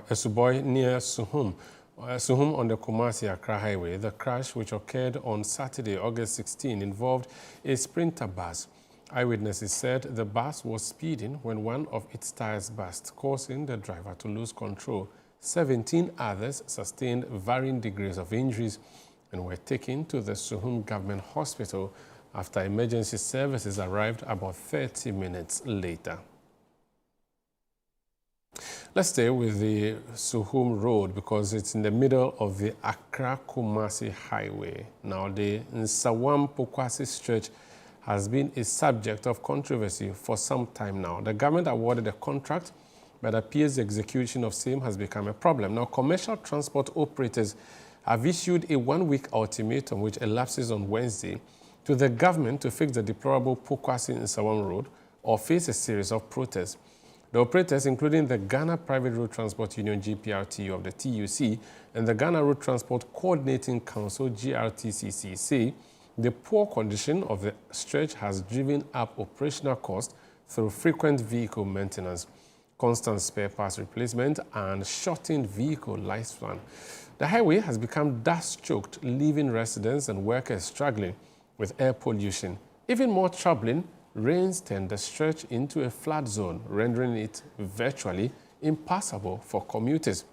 Esuboy near Suhum on the Pokuase-Accra Highway. The crash, which occurred on Saturday, August 16, involved a Sprinter bus. Eyewitnesses said the bus was speeding when one of its tires burst, causing the driver to lose control. 17 others sustained varying degrees of injuries and were taken to the Suhum Government Hospital after emergency services arrived about 30 minutes later. Let's stay with the Suhum Road because it's in the middle of the Accra-Kumasi Highway. Now, the Nsawam Pokuase stretch has been a subject of controversy for some time now. The government awarded a contract, but appears the execution of same has become a problem. Now, commercial transport operators have issued a one-week ultimatum, which elapses on Wednesday, to the government to fix the deplorable Pokuase-Nsawam Road or face a series of protests. The operators, including the Ghana Private Road Transport Union GPRTU of the TUC and the Ghana Road Transport Coordinating Council GRTCC, say the poor condition of the stretch has driven up operational costs through frequent vehicle maintenance, constant spare parts replacement, and shortened vehicle lifespan. The highway has become dust-choked, leaving residents and workers struggling with air pollution. Even more troubling, rains turned the stretch into a flood zone, rendering it virtually impassable for commuters.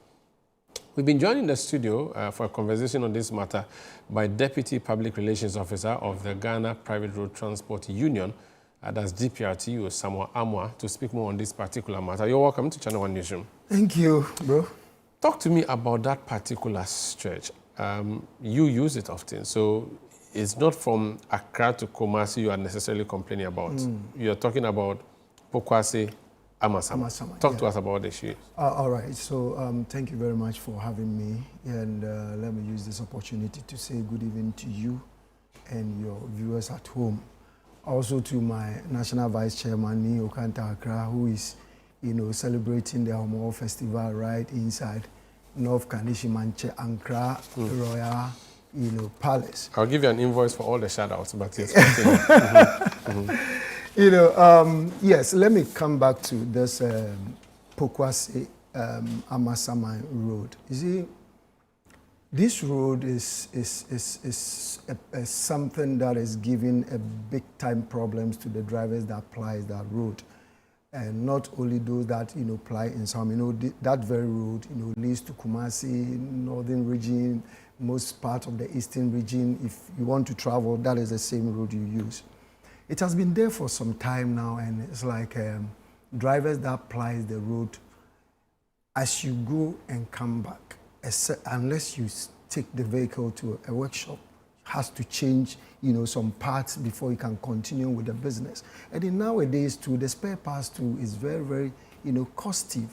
We've been joined in the studio for a conversation on this matter by Deputy Public Relations Officer of the Ghana Private Road Transport Union, that's GPRTU, Nsawam, to speak more on this particular matter. You're welcome to Channel One Newsroom. Thank you, bro. Talk to me about that particular stretch. You use it often, so it's not from Accra to Kumasi you are necessarily complaining about. You're talking about Pokuase, Nsawam. Talk to us about the issue. All right. So thank you very much for having me. And let me use this opportunity to say good evening to you and your viewers at home. Also to my National Vice Chairman, Ni Okanta Accra, who is, celebrating the Homo Festival right inside North Kanishimanche Accra Royal, Palace. I'll give you an invoice for all the shout-outs, but yes. Yes, let me come back to this Pokuase Nsawam road. You see, this road is something that is giving a big-time problems to the drivers that ply that road. And not only those that, ply in Nsawam, that very road, leads to Kumasi, northern region, most part of the eastern region. If you want to travel, that is the same road you use. It has been there for some time now, and it's like drivers that ply the road, as you go and come back, unless you take the vehicle to a workshop, has to change, some parts before you can continue with the business. And in nowadays, too, the spare parts too is very, very, costly.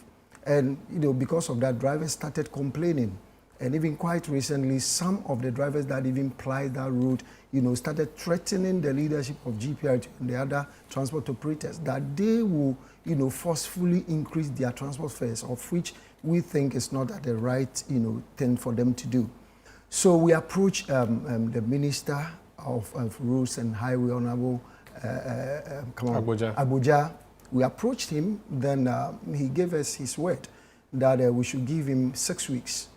And because of that, drivers started complaining. And even quite recently, some of the drivers that even ply that route, started threatening the leadership of GPRTU and the other transport operators that they will, forcefully increase their transport fares, of which we think is not at the right, thing for them to do. So we approached the Minister of Roads and Highway, Honorable Abuja. We approached him, then he gave us his word that we should give him 6 weeks.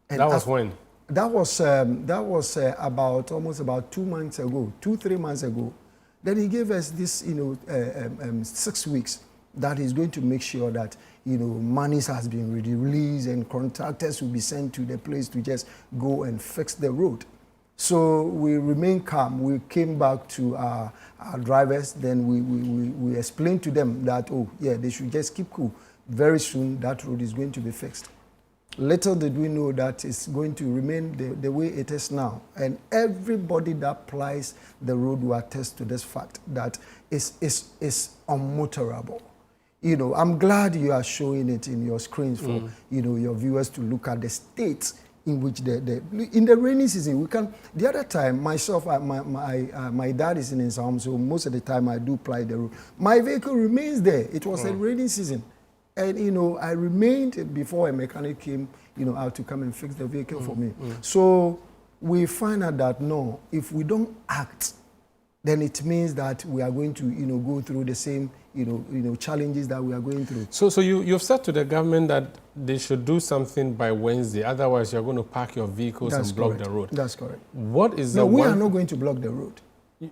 And that was when? That was about almost about 2 months ago, 2-3 months ago. Then he gave us this, 6 weeks that he's going to make sure that, monies has been released and contractors will be sent to the place to just go and fix the road. So we remained calm. We came back to our drivers. Then we explained to them that, they should just keep cool. Very soon that road is going to be fixed. Little did we know that it's going to remain the way it is now. And everybody that plies the road will attest to this fact that it's unmotorable. I'm glad you are showing it in your screens for your viewers to look at the state in which in the rainy season we can. The other time, myself, my dad is in Nsawam, so most of the time I do ply the road. My vehicle remains there. It was a rainy season. And, I remained before a mechanic came, out to come and fix the vehicle for me. So we find out that, no, if we don't act, then it means that we are going to, go through the same, challenges that we are going through. So you've said to the government that they should do something by Wednesday, otherwise you're going to park your vehicles and block the road. That's correct. What is no, we are not going to block the road.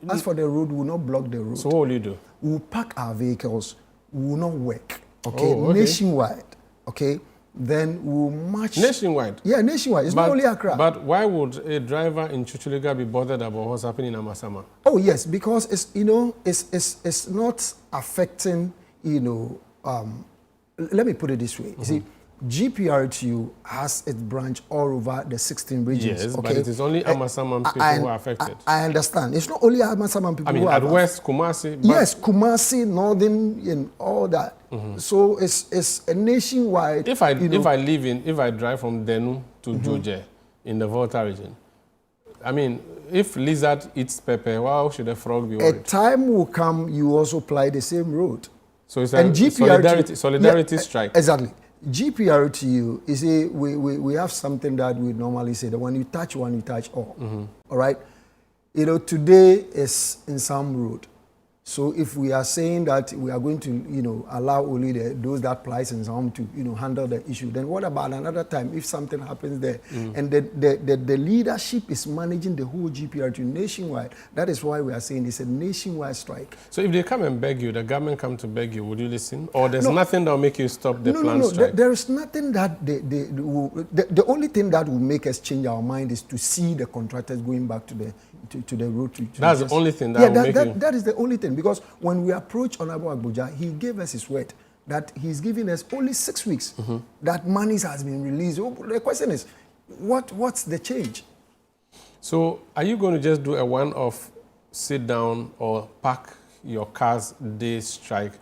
As for the road, we will not block the road. So what will you do? We will park our vehicles. We will not work. Okay, okay. Nationwide. Okay, then we will march. Nationwide? Yeah, nationwide. It's not only Accra. But why would a driver in Chuchuliga be bothered about what's happening in Amasama? Oh yes, because it's not affecting, let me put it this way. You see, GPRTU has its branch all over the 16 regions. Yes, okay? but it is only Amasaman people who are affected. I understand. It's not only Amasaman people who are affected. West, Kumasi. Yes, Kumasi, Northern, and all that. So it's a nationwide. If I drive from Denu to Joje in the Volta region, if lizard eats pepper, why should a frog be worried? A time will come, you also apply the same road. So it's a solidarity strike. Exactly. GPRTU, you see, we have something that we normally say that when you touch one, you touch all. All right? Today is Nsawam Road. So if we are saying that we are going to, allow only those that place in Nsawam to, handle the issue, then what about another time if something happens there? And the leadership is managing the whole GPRTU nationwide. That is why we are saying it's a nationwide strike. So if they come and beg you, the government come to beg you, would you listen? Or there's nothing that will make you stop the planned strike? There is nothing that the only thing that will make us change our mind is to see the contractors going back to the road. That's the only thing that will make you... That is the only thing. Because when we approached Honorable Agboja, he gave us his word that he's giving us only 6 weeks that money has been released. The question is, what's the change? So are you going to just do a one-off sit down or park your cars day strike,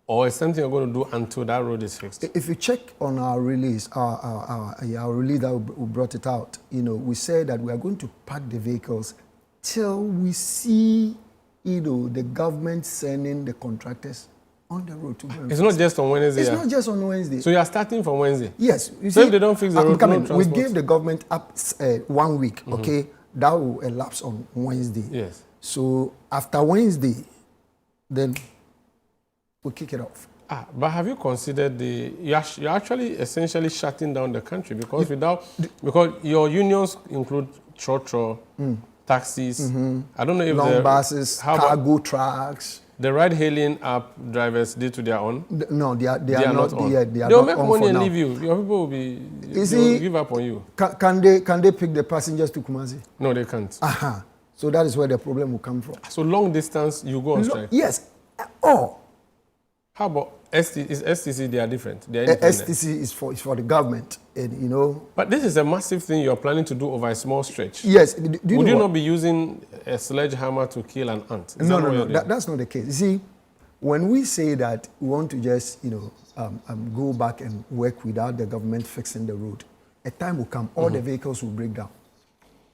or is something you're going to do until that road is fixed? If you check on our release, our release that we brought it out, we said that we are going to park the vehicles till we see the government sending the contractors on the road to go. It's not just on Wednesday. It's not just on Wednesday. So you are starting from Wednesday? Yes. So if they don't fix the road, no transport. We gave the government up 1 week, okay? That will elapse on Wednesday. Yes. So after Wednesday, then we'll kick it off. But have you considered you're actually essentially shutting down the country because because your unions include trotro, taxis. I don't know if long buses, cargo trucks. The ride-hailing app drivers did to their own? No, they are not on. They'll make money and leave you. Your people will give up on you. Can they pick the passengers to Kumasi? No, they can't. So that is where the problem will come from. So long distance, you go on strike? Yes. How about is STC? They are different. They are independent. STC is for the government, and But this is a massive thing you are planning to do over a small stretch. Yes. Would you not be using a sledgehammer to kill an ant? No. That's not the case. You see, when we say that we want to just go back and work without the government fixing the road, a time will come. All the vehicles will break down,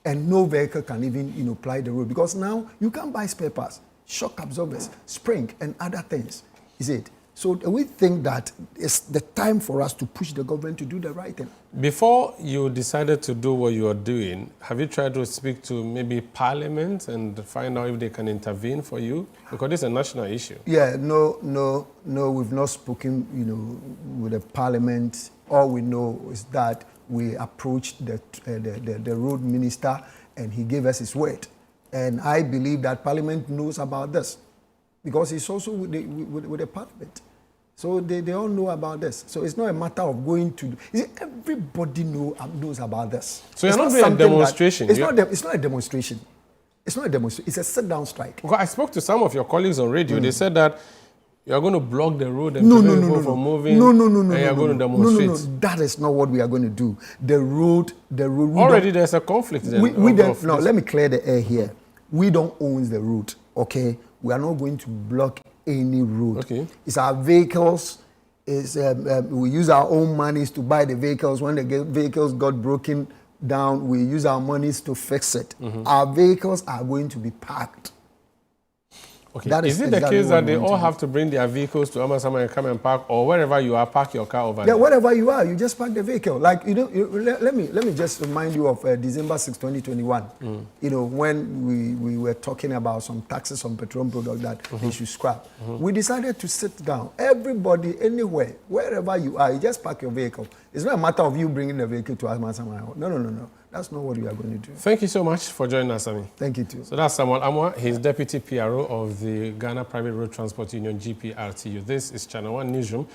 and no vehicle can even ply the road because now you can't buy spare parts, shock absorbers, spring, and other things. Is it? So we think that it's the time for us to push the government to do the right thing. Before you decided to do what you are doing, have you tried to speak to maybe Parliament and find out if they can intervene for you? Because this is a national issue. Yeah, no, we've not spoken, with the Parliament. All we know is that we approached the road minister and he gave us his word. And I believe that Parliament knows about this because he's also with the Parliament. So they all know about this. So it's not a matter of going to... everybody knows about this. So you're not doing a demonstration? It's not a demonstration. It's not a demonstration. It's a sit-down strike. Because I spoke to some of your colleagues on radio. They said that you're going to block the road and prevent people from moving. No. And you're going to demonstrate. No. That is not what we are going to do. The road... Already there's a conflict there. Let me clear the air here. We don't own the road, okay? We are not going to block any road. Okay. It's our vehicles. We use our own monies to buy the vehicles. When the vehicles got broken down, we use our monies to fix it. Our vehicles are going to be parked. Okay. That is it exactly the case that they we want all to have to bring their vehicles to Nsawam and come and park, or wherever you are, park your car over Yeah, there? wherever you are, you just park the vehicle. Like, you know, let me just remind you of December 6, 2021. You know, when we were talking about some taxes on petroleum products that they should scrap. We decided to sit down. Everybody, anywhere, wherever you are, you just park your vehicle. It's not a matter of you bringing the vehicle to Nsawam. No. That's not what we are going to do. Thank you so much for joining us, Sami. Thank you, too. So that's Samuel Amwa. He's Deputy PRO of the Ghana Private Road Transport Union, GPRTU. This is Channel One Newsroom.